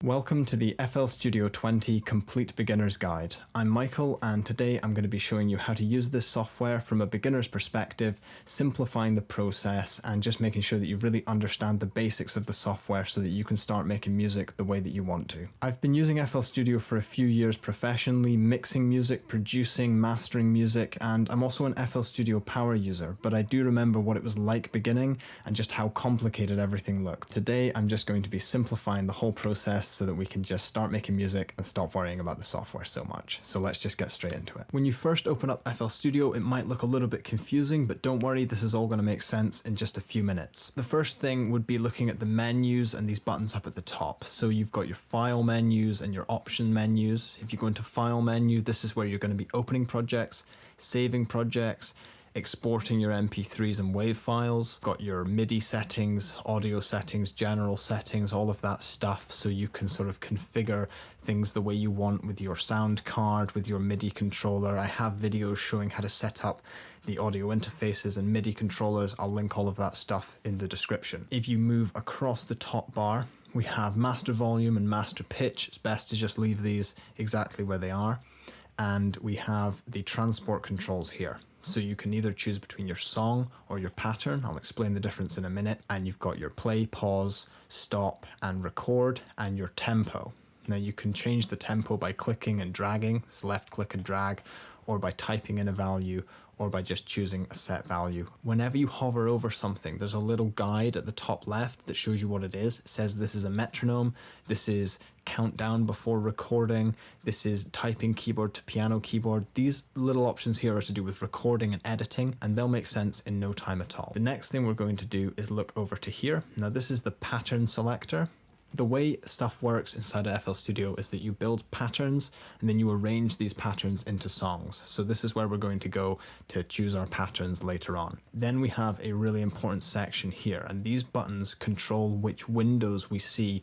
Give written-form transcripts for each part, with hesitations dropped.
Welcome to the FL Studio 20 Complete Beginner's Guide. I'm Michael, and today I'm going to be showing you how to use this software from a beginner's perspective, simplifying the process and just making sure that you really understand the basics of the software so that you can start making music the way that you want to. I've been using FL Studio for a few years professionally, mixing music, producing, mastering music, and I'm also an FL Studio Power user, but I do remember what it was like beginning and just how complicated everything looked. Today I'm just going to be simplifying the whole process so that we can just start making music and stop worrying about the software so much. So let's just get straight into it. When you first open up FL Studio, it might look a little bit confusing, but don't worry, this is all going to make sense in just a few minutes. The first thing would be looking at the menus and these buttons up at the top. So you've got your file menus and your option menus. If you go into file menu, this is where you're going to be opening projects, saving projects, exporting your MP3s and WAV files, got your MIDI settings, audio settings, general settings, all of that stuff, so you can sort of configure things the way you want with your sound card, with your MIDI controller. I have videos showing how to set up the audio interfaces and MIDI controllers. I'll link all of that stuff in the description. If you move across the top bar, we have master volume and master pitch. It's best to just leave these exactly where they are. And we have the transport controls here. So you can either choose between your song or your pattern. I'll explain the difference in a minute. And you've got your play, pause, stop, and record, and your tempo. Now you can change the tempo by clicking and dragging, so left click and drag, or by typing in a value, or by just choosing a set value. Whenever you hover over something, there's a little guide at the top left that shows you what it is. It says this is a metronome, this is countdown before recording, this is typing keyboard to piano keyboard. These little options here are to do with recording and editing, and they'll make sense in no time at all. The next thing we're going to do is look over to here. Now this is the pattern selector. The way stuff works inside of FL Studio is that you build patterns and then you arrange these patterns into songs. So this is where we're going to go to choose our patterns later on. Then we have a really important section here, and these buttons control which windows we see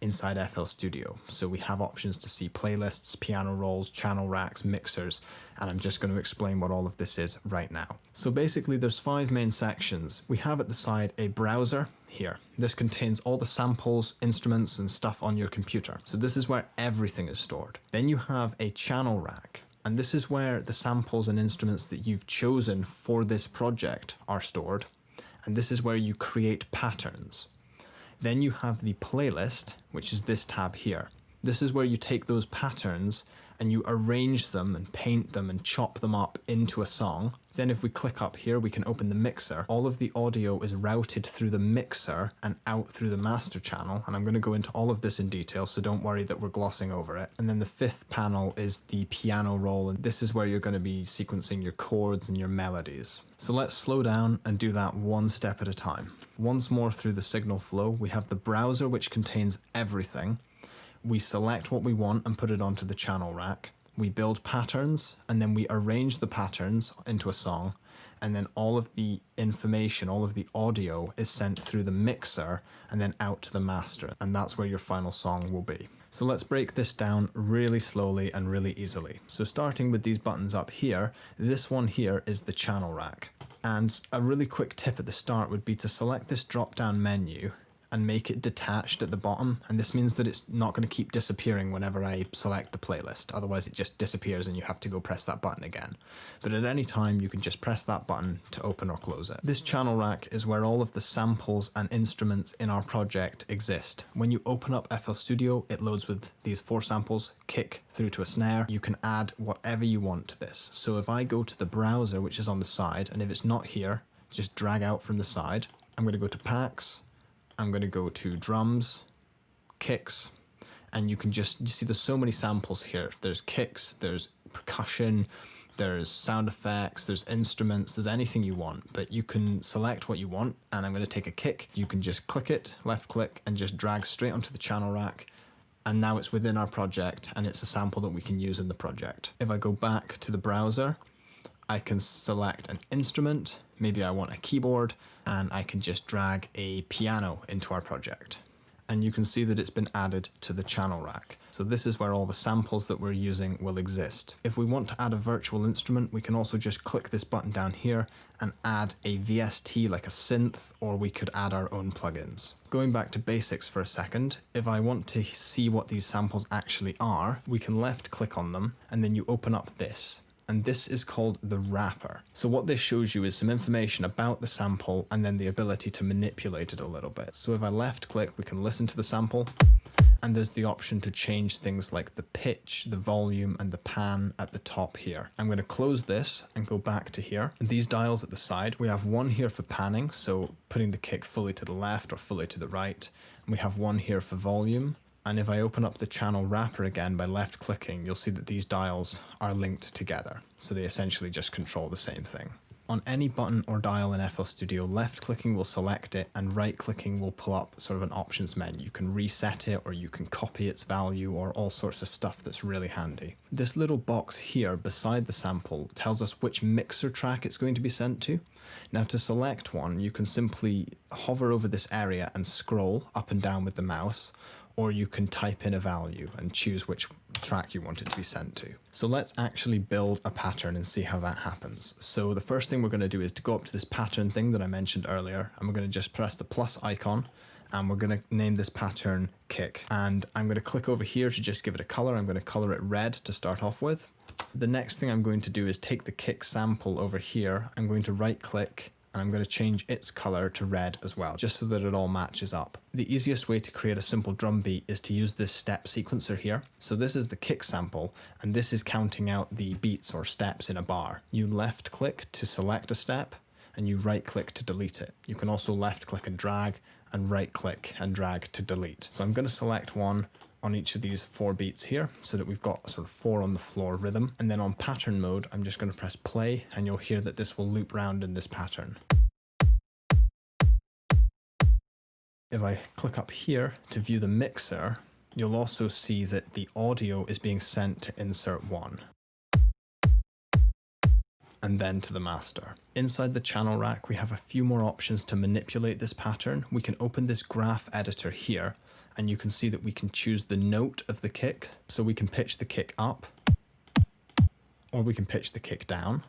inside FL Studio. So we have options to see playlists, piano rolls, channel racks, mixers, and I'm just going to explain what all of this is right now. So basically there's 5 main sections. We have at the side a browser here. This contains all the samples, instruments, and stuff on your computer. So this is where everything is stored. Then you have a channel rack, and this is where the samples and instruments that you've chosen for this project are stored. And this is where you create patterns. Then you have the playlist, which is this tab here. This is where you take those patterns and you arrange them and paint them and chop them up into a song. Then if we click up here, we can open the mixer. All of the audio is routed through the mixer and out through the master channel. And I'm going to go into all of this in detail, so don't worry that we're glossing over it. And then the 5th panel is the piano roll. And this is where you're going to be sequencing your chords and your melodies. So let's slow down and do that one step at a time. Once more through the signal flow, we have the browser, which contains everything. We select what we want and put it onto the channel rack. We build patterns, and then we arrange the patterns into a song, and then all of the information, all of the audio is sent through the mixer and then out to the master, and that's where your final song will be. So let's break this down really slowly and really easily. So starting with these buttons up here, this one here is the channel rack. And a really quick tip at the start would be to select this drop-down menu and make it detached at the bottom, and this means that it's not going to keep disappearing whenever I select the playlist. Otherwise it just disappears and you have to go press that button again. But at any time you can just press that button to open or close it. This channel rack is where all of the samples and instruments in our project exist. When you open up FL Studio, it loads with these 4 samples, kick through to a snare. You can add whatever you want to this. So if I go to the browser, which is on the side, and if it's not here, just drag out from the side. I'm going to go to packs. I'm going to go to drums, kicks, and you see there's so many samples here. There's kicks, there's percussion, there's sound effects, there's instruments, there's anything you want, but you can select what you want. And I'm going to take a kick. You can just click it, left click, and just drag straight onto the channel rack. And now it's within our project, and it's a sample that we can use in the project. If I go back to the browser, I can select an instrument, maybe I want a keyboard, and I can just drag a piano into our project. and you can see that it's been added to the channel rack. So this is where all the samples that we're using will exist. If we want to add a virtual instrument, we can also just click this button down here and add a VST like a synth, or we could add our own plugins. Going back to basics for a second, if I want to see what these samples actually are, we can left click on them and then you open up this. And this is called the wrapper. So what this shows you is some information about the sample and then the ability to manipulate it a little bit. So if I left click, we can listen to the sample, and there's the option to change things like the pitch, the volume, and the pan at the top here. I'm going to close this and go back to here. And these dials at the side, we have one here for panning, so putting the kick fully to the left or fully to the right. And we have one here for volume. And if I open up the channel wrapper again by left clicking, you'll see that these dials are linked together. So they essentially just control the same thing. On any button or dial in FL Studio, left clicking will select it and right clicking will pull up sort of an options menu. You can reset it, or you can copy its value, or all sorts of stuff that's really handy. This little box here beside the sample tells us which mixer track it's going to be sent to. Now to select one, you can simply hover over this area and scroll up and down with the mouse, or you can type in a value and choose which track you want it to be sent to. So let's actually build a pattern and see how that happens. So the first thing we're going to do is to go up to this pattern thing that I mentioned earlier, and we're going to just press the plus icon, and we're going to name this pattern kick. And I'm going to click over here to just give it a color. I'm going to color it red to start off with. The next thing I'm going to do is take the kick sample over here. I'm going to right click, and I'm going to change its color to red as well, just so that it all matches up. The easiest way to create a simple drum beat is to use this step sequencer here. So this is the kick sample, and this is counting out the beats or steps in a bar. You left click to select a step, and you right click to delete it. You can also left click and drag, and right click and drag to delete. So I'm going to select one on each of these 4 beats here, so that we've got sort of 4 on the floor rhythm. And then on pattern mode, I'm just going to press play, and you'll hear that this will loop round in this pattern. If I click up here to view the mixer, you'll also see that the audio is being sent to insert 1. And then to the master. Inside the channel rack, we have a few more options to manipulate this pattern. We can open this graph editor here, and you can see that we can choose the note of the kick. So we can pitch the kick up, or we can pitch the kick down.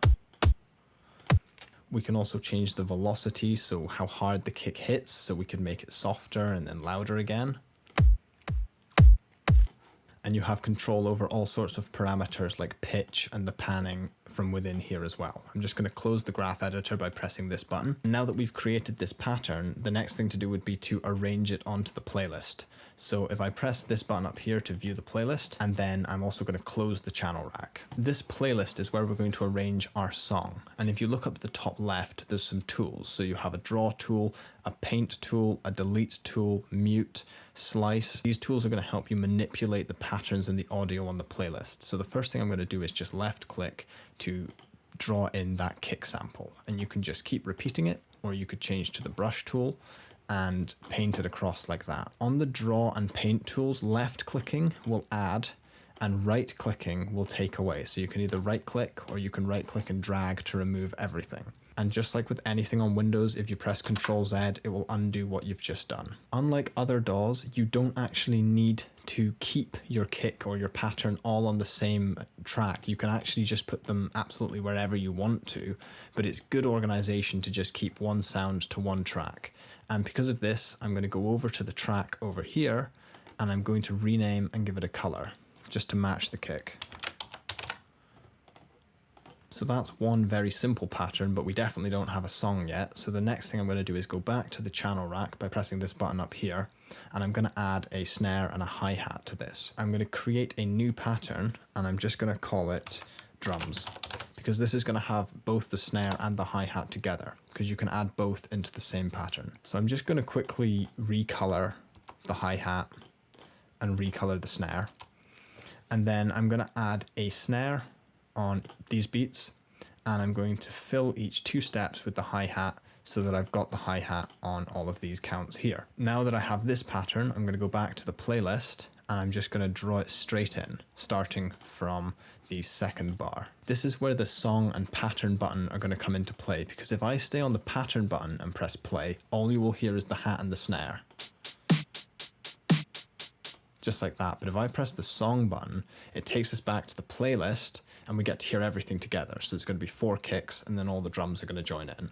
We can also change the velocity, so how hard the kick hits, so we can make it softer and then louder again. And you have control over all sorts of parameters like pitch and the panning from within here as well. I'm just going to close the graph editor by pressing this button. Now that we've created this pattern, the next thing to do would be to arrange it onto the playlist. So if I press this button up here to view the playlist, and then I'm also going to close the channel rack. This playlist is where we're going to arrange our song. And if you look up at the top left, there's some tools. So you have a draw tool, a paint tool, a delete tool, mute, slice. These tools are going to help you manipulate the patterns in the audio on the playlist. So the first thing I'm going to do is just left click to draw in that kick sample, and you can just keep repeating it, or you could change to the brush tool and paint it across like that. On the draw and paint tools, left clicking will add and right clicking will take away. So you can either right click, or you can right click and drag to remove everything. And just like with anything on Windows, if you press Ctrl Z, it will undo what you've just done. Unlike other DAWs, you don't actually need to keep your kick or your pattern all on the same track. You can actually just put them absolutely wherever you want to, but it's good organization to just keep one sound to one track. And because of this, I'm going to go over to the track over here, and I'm going to rename and give it a color, just to match the kick. So that's one very simple pattern, but we definitely don't have a song yet. So the next thing I'm going to do is go back to the channel rack by pressing this button up here, and I'm going to add a snare and a hi-hat to this. I'm going to create a new pattern, and I'm just going to call it drums, because this is going to have both the snare and the hi-hat together, because you can add both into the same pattern. So I'm just going to quickly recolor the hi-hat and recolor the snare. And then I'm going to add a snare on these beats, and I'm going to fill each 2 steps with the hi-hat so that I've got the hi-hat on all of these counts here. Now that I have this pattern, I'm going to go back to the playlist, and I'm just going to draw it straight in, starting from the second bar. This is where the song and pattern button are going to come into play, because if I stay on the pattern button and press play, all you will hear is the hat and the snare. just like that. But if I press the song button, it takes us back to the playlist and we get to hear everything together. So it's going to be 4 kicks and then all the drums are going to join in.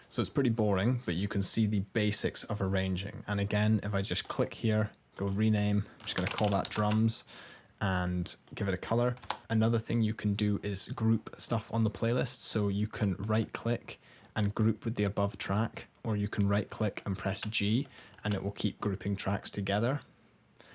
So it's pretty boring, but you can see the basics of arranging. And again, if I just click here, go rename, I'm just going to call that drums and give it a color. Another thing you can do is group stuff on the playlist. So you can right click and group with the above track, or you can right click and press G and it will keep grouping tracks together.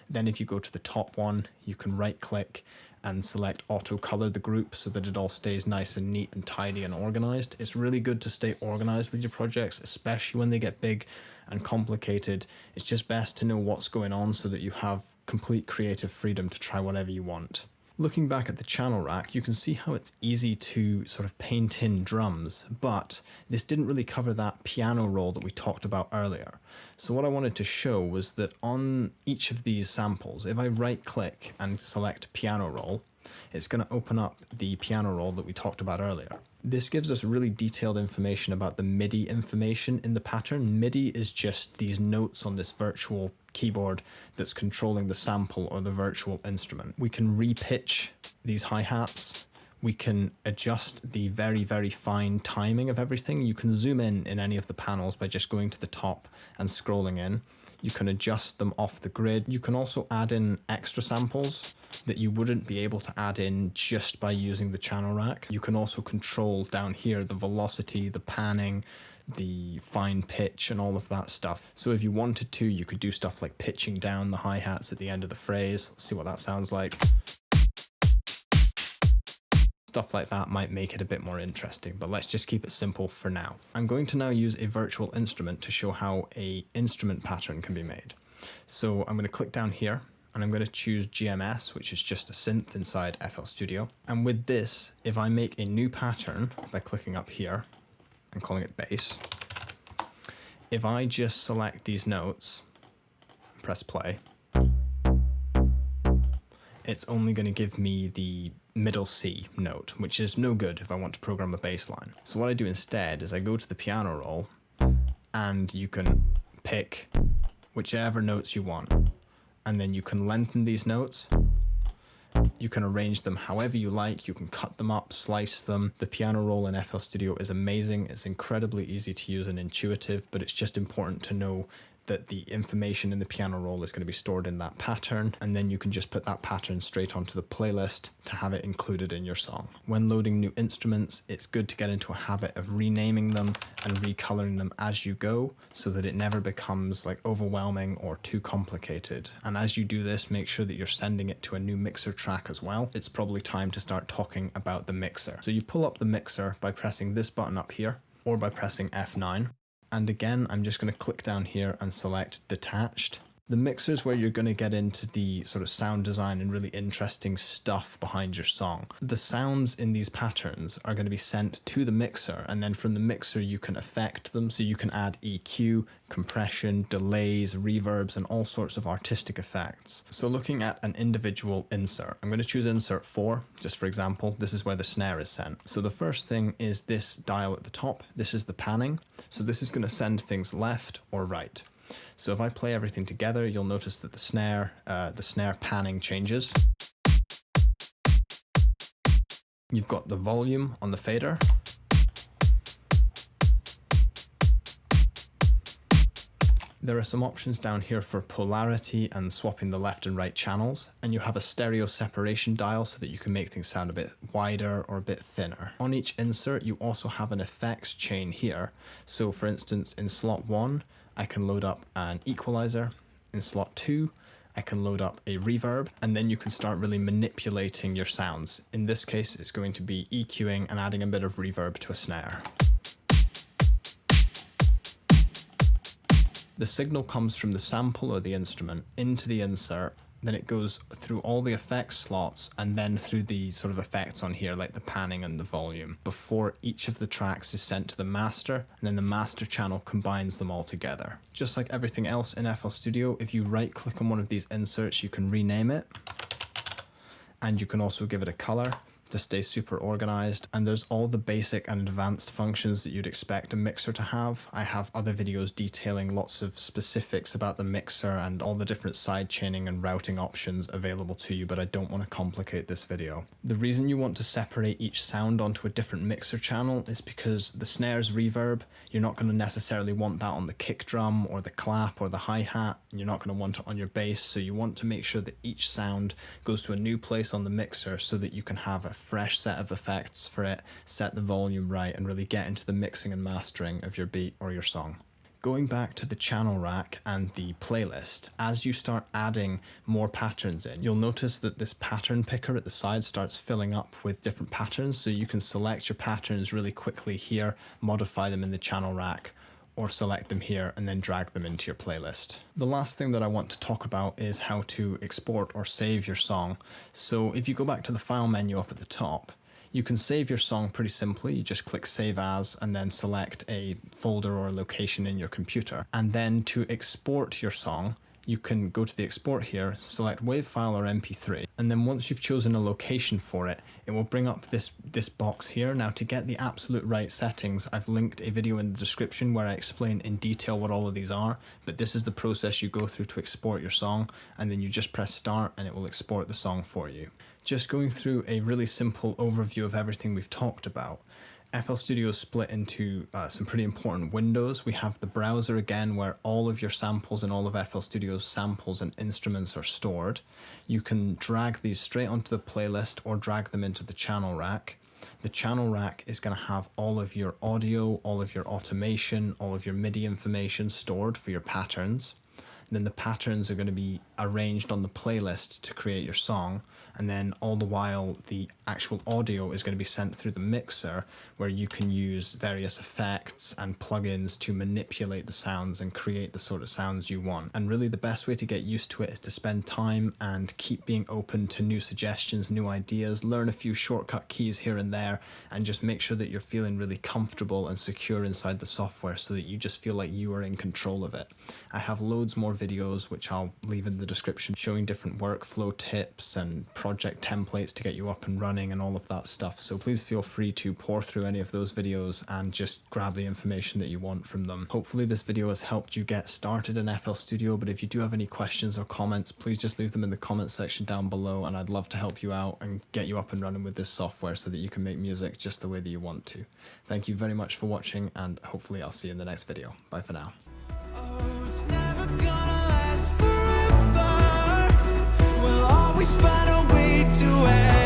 Then if you go to the top one, you can right click and select auto color the group so that it all stays nice and neat and tidy and organized. It's really good to stay organized with your projects, especially when they get big and complicated. It's just best to know what's going on so that you have complete creative freedom to try whatever you want. Looking back at the channel rack, you can see how it's easy to sort of paint in drums, but this didn't really cover that piano roll that we talked about earlier. So what I wanted to show was that on each of these samples, if I right click and select piano roll, it's going to open up the piano roll that we talked about earlier. This gives us really detailed information about the MIDI information in the pattern. MIDI is just these notes on this virtual keyboard that's controlling the sample or the virtual instrument. We can repitch these hi-hats. We can adjust the very, very fine timing of everything. You can zoom in any of the panels by just going to the top and scrolling in. You can adjust them off the grid. You can also add in extra samples that you wouldn't be able to add in just by using the channel rack. You can also control down here the velocity, the panning, the fine pitch and all of that stuff. So if you wanted to, you could do stuff like pitching down the hi-hats at the end of the phrase. Let's see what that sounds like. Stuff like that might make it a bit more interesting, but let's just keep it simple for now. I'm going to now use a virtual instrument to show how an instrument pattern can be made. So I'm going to click down here and I'm going to choose GMS, which is just a synth inside FL Studio. And with this, if I make a new pattern by clicking up here and calling it bass, if I just select these notes, press play, it's only going to give me the middle C note, which is no good if I want to program a bass line. So what I do instead is I go to the piano roll and you can pick whichever notes you want. And then you can lengthen these notes. You can arrange them however you like. You can cut them up, slice them. The piano roll in FL Studio is amazing. It's incredibly easy to use and intuitive, but it's just important to know that the information in the piano roll is going to be stored in that pattern, and then you can just put that pattern straight onto the playlist to have it included in your song. When loading new instruments, it's good to get into a habit of renaming them and recoloring them as you go so that it never becomes like overwhelming or too complicated. And as you do this, make sure that you're sending it to a new mixer track as well. It's probably time to start talking about the mixer. So you pull up the mixer by pressing this button up here or by pressing F9. And again, I'm just going to click down here and select detached. The mixer is where you're going to get into the sort of sound design and really interesting stuff behind your song. The sounds in these patterns are going to be sent to the mixer, and then from the mixer you can affect them. So you can add EQ, compression, delays, reverbs, and all sorts of artistic effects. So looking at an individual insert, I'm going to choose insert 4, just for example. This is where the snare is sent. So the first thing is this dial at the top. This is the panning. So this is going to send things left or right. So if I play everything together, you'll notice that the snare panning changes. You've got the volume on the fader. There are some options down here for polarity and swapping the left and right channels, and you have a stereo separation dial so that you can make things sound a bit wider or a bit thinner. On each insert, you also have an effects chain here. So for instance, in slot 1, I can load up an equalizer. In slot 2, I can load up a reverb, and then you can start really manipulating your sounds. In this case, it's going to be EQing and adding a bit of reverb to a snare. The signal comes from the sample or the instrument into the insert, then it goes through all the effects slots and then through the sort of effects on here like the panning and the volume before each of the tracks is sent to the master, and then the master channel combines them all together. Just like everything else in FL Studio, if you right click on one of these inserts, you can rename it, and you can also give it a color. to stay super organized, and there's all the basic and advanced functions that you'd expect a mixer to have. I have other videos detailing lots of specifics about the mixer and all the different side chaining and routing options available to you, but I don't want to complicate this video. The reason you want to separate each sound onto a different mixer channel is because the snare's reverb, you're not going to necessarily want that on the kick drum or the clap or the hi-hat, and you're not going to want it on your bass, so you want to make sure that each sound goes to a new place on the mixer so that you can have a fresh set of effects for it, set the volume right, and really get into the mixing and mastering of your beat or your song. Going back to the channel rack and the playlist, as you start adding more patterns in, you'll notice that this pattern picker at the side starts filling up with different patterns, so you can select your patterns really quickly here, modify them in the channel rack, or select them here and then drag them into your playlist. The last thing that I want to talk about is how to export or save your song. So if you go back to the file menu up at the top, you can save your song pretty simply. You just click Save As and then select a folder or a location in your computer. And then to export your song, you can go to the export here, select WAV file or MP3, and then once you've chosen a location for it, it will bring up this box here. Now, to get the absolute right settings, I've linked a video in the description where I explain in detail what all of these are, but this is the process you go through to export your song, and then you just press start and it will export the song for you. Just going through a really simple overview of everything we've talked about. FL Studio is split into some pretty important windows. We have the browser again, where all of your samples and all of FL Studio's samples and instruments are stored. You can drag these straight onto the playlist or drag them into the channel rack. The channel rack is going to have all of your audio, all of your automation, all of your MIDI information stored for your patterns. Then the patterns are going to be arranged on the playlist to create your song, and then all the while the actual audio is going to be sent through the mixer, where you can use various effects and plugins to manipulate the sounds and create the sort of sounds you want. And really the best way to get used to it is to spend time and keep being open to new suggestions, new ideas, learn a few shortcut keys here and there, and just make sure that you're feeling really comfortable and secure inside the software so that you just feel like you are in control of it. I have loads more videos, which I'll leave in the description, showing different workflow tips and project templates to get you up and running and all of that stuff. So please feel free to pour through any of those videos and just grab the information that you want from them. Hopefully this video has helped you get started in FL Studio, but if you do have any questions or comments, please just leave them in the comment section down below, and I'd love to help you out and get you up and running with this software so that you can make music just the way that you want to. Thank you very much for watching, and hopefully I'll see you in the next video. Bye for now. It's never gonna last forever. We'll always find a way to end.